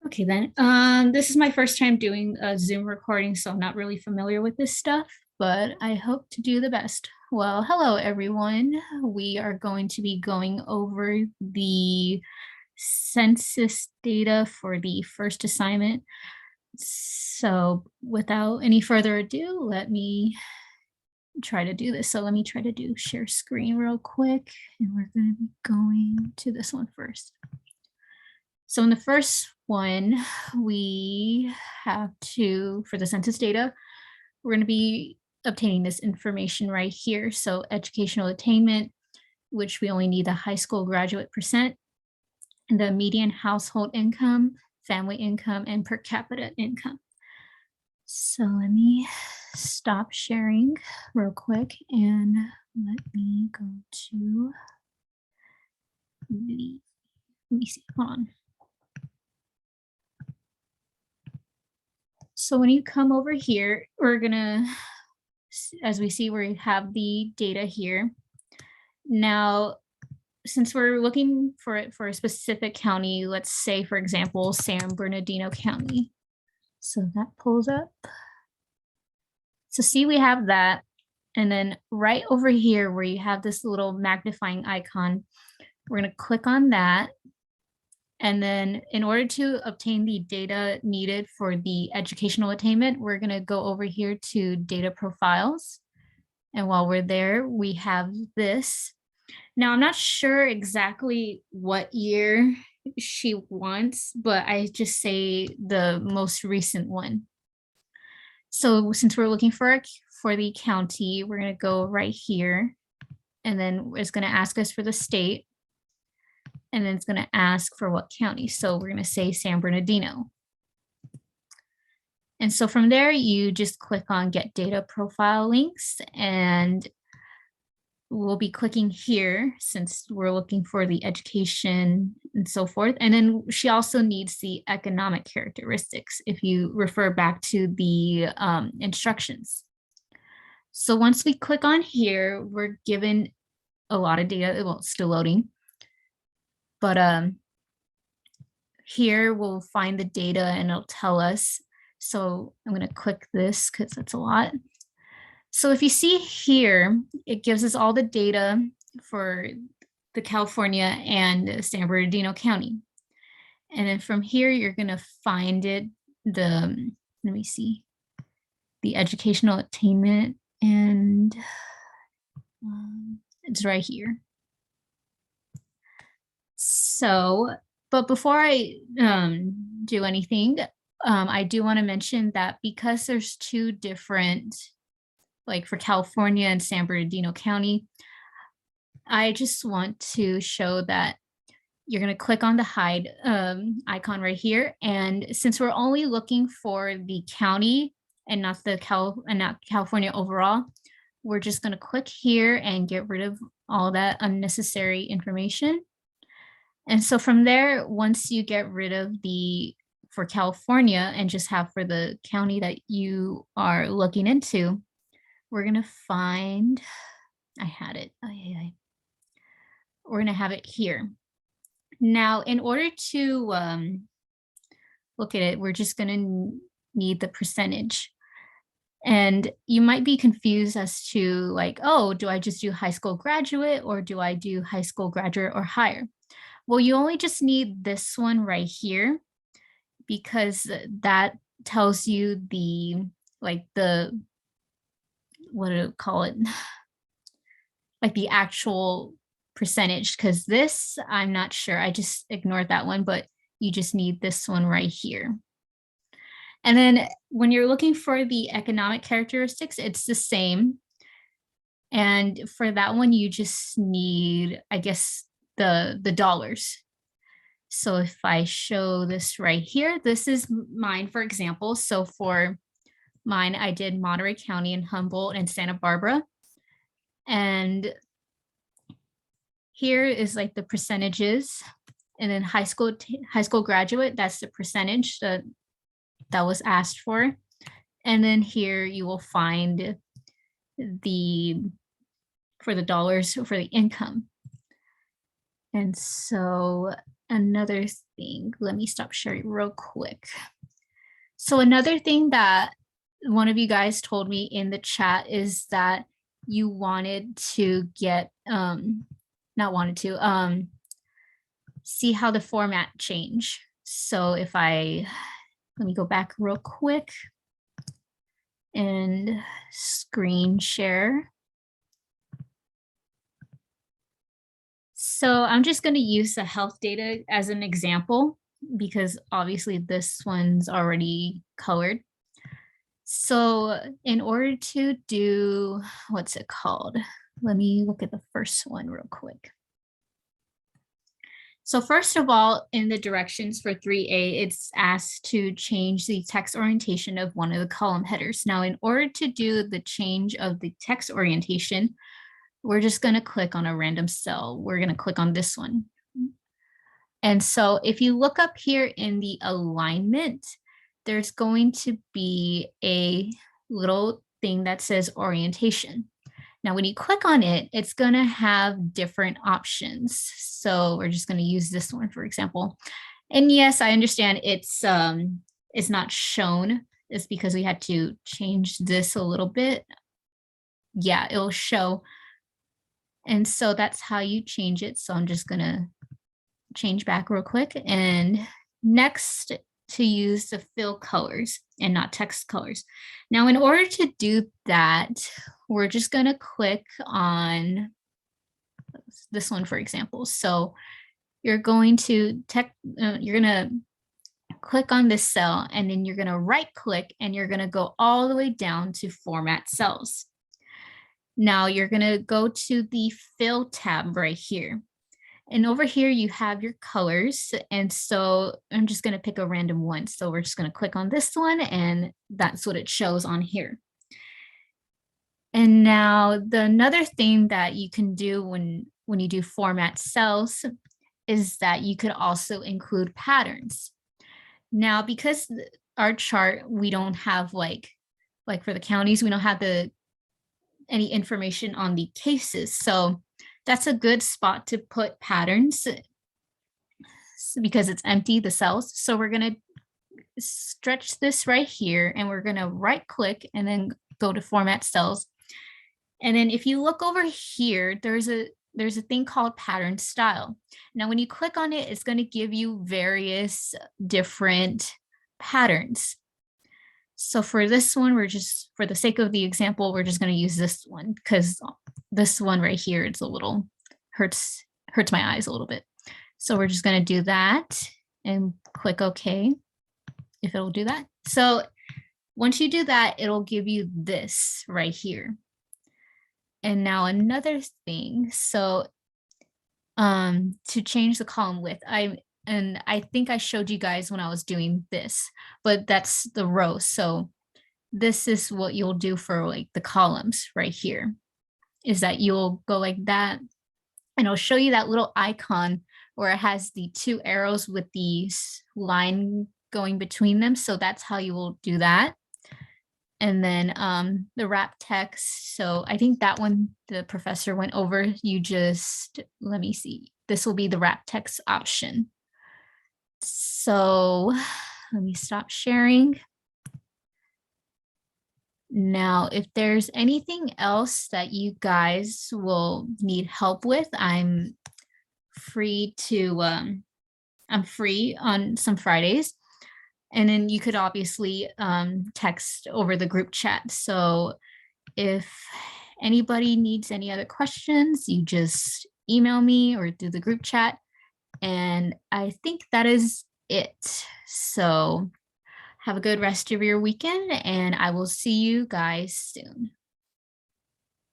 Okay then. This is my first time doing a Zoom recording, so I'm not really familiar with this stuff, but I hope to do the best. Well, hello everyone. We are going to be going over the census data for the first assignment. So without any further ado, let me try to do this. So let me try to do share screen real quick, and we're going to be going to this one first. So in the first one, we have to, for the census data, we're going to be obtaining this information right here. So educational attainment, which we only need the high school graduate percent, and the median household income, family income, and per capita income. So let me stop sharing real quick and let me go to the, let me see, hold on. So when you come over here, we're gonna, as we see, we have the data here. Now, since we're looking for it for a specific county, let's say, for example, San Bernardino County. So that pulls up. So see, we have that. And then right over here where you have this little magnifying icon, we're gonna click on that. And then in order to obtain the data needed for the educational attainment, we're going to go over here to data profiles. And while we're there, we have this. Now, I'm not sure exactly what year she wants, but I just say the most recent one. So since we're looking for the county, we're going to go right here. And then it's going to ask us for the state. And then it's going to ask for what county. So we're going to say San Bernardino. And so from there, you just click on get data profile links, and we'll be clicking here since we're looking for the education and so forth. And then she also needs the economic characteristics if you refer back to the instructions. So once we click on here, we're given a lot of data. Well, it's still loading. But here we'll find the data and it'll tell us. So I'm going to click this because that's a lot. So if you see here, it gives us all the data for the California and San Bernardino County. And then from here, you're going to find it, let me see, the educational attainment, and it's right here. So, but before I do anything, I do want to mention that because there's two different, like for California and San Bernardino County, I just want to show that you're going to click on the hide icon right here. And since we're only looking for the county and not California overall, we're just going to click here and get rid of all that unnecessary information. And so from there, once you get rid of for California and just have for the county that you are looking into, we're going to find, I had it. We're going to have it here. Now, in order to look at it, we're just going to need the percentage. And you might be confused as to like, oh, do I just do high school graduate or do I do high school graduate or higher? Well, you only just need this one right here because that tells you what do you call it? Like the actual percentage, because this, I'm not sure. I just ignored that one, but you just need this one right here. And then when you're looking for the economic characteristics, it's the same. And for that one, you just need, I guess, the dollars. So if I show this right here, this is mine, for example. So for mine, I did Monterey County and Humboldt and Santa Barbara. And here is like the percentages. And then high school graduate, that's the percentage that was asked for. And then here you will find for the dollars for the income. And so another thing, let me stop sharing real quick. So another thing that one of you guys told me in the chat is that you wanted to get, not wanted to, see how the format change. So if let me go back real quick and screen share. So I'm just going to use the health data as an example because obviously this one's already colored. So in order to do, what's it called? Let me look at the first one real quick. So first of all, in the directions for 3A, it's asked to change the text orientation of one of the column headers. Now, in order to do the change of the text orientation, we're just going to click on a random cell. We're going to click on this one. And so if you look up here in the alignment, there's going to be a little thing that says orientation. Now, when you click on it, it's going to have different options. So we're just going to use this one, for example. And yes, I understand it's not shown. It's because we had to change this a little bit. Yeah, it'll show. And so that's how you change it. So I'm just going to change back real quick. And next, to use the fill colors and not text colors. Now, in order to do that, we're just going to click on this one, for example. So you're going to click on this cell, and then you're going to right click, and you're going to go all the way down to format cells. Now you're going to go to the fill tab right here. And over here, you have your colors. And so I'm just going to pick a random one. So we're just going to click on this one, and that's what it shows on here. And now another thing that you can do when you do format cells is that you could also include patterns. Now, because our chart, we don't have like for the counties, we don't have any information on the cases. So that's a good spot to put patterns because it's empty, the cells. So we're going to stretch this right here, and we're going to right click and then go to format cells. And then if you look over here, there's a thing called pattern style. Now, when you click on it, it's going to give you various different patterns. So for this one, for the sake of the example, we're just going to use this one because this one right here, it's a little hurts my eyes a little bit. So we're just going to do that and click OK if it'll do that. So once you do that, it'll give you this right here. And now another thing, so to change the column width, I think I showed you guys when I was doing this, but that's the row. So this is what you'll do for like the columns right here, is that you'll go like that, and I'll show you that little icon where it has the two arrows with the line going between them. So that's how you will do that. And then the wrap text. So I think that one the professor went over. You just, let me see. This will be the wrap text option. So let me stop sharing. Now, if there's anything else that you guys will need help with, I'm free on some Fridays. And then you could obviously text over the group chat. So if anybody needs any other questions, you just email me or through the group chat. And I think that is it. So have a good rest of your weekend, and I will see you guys soon.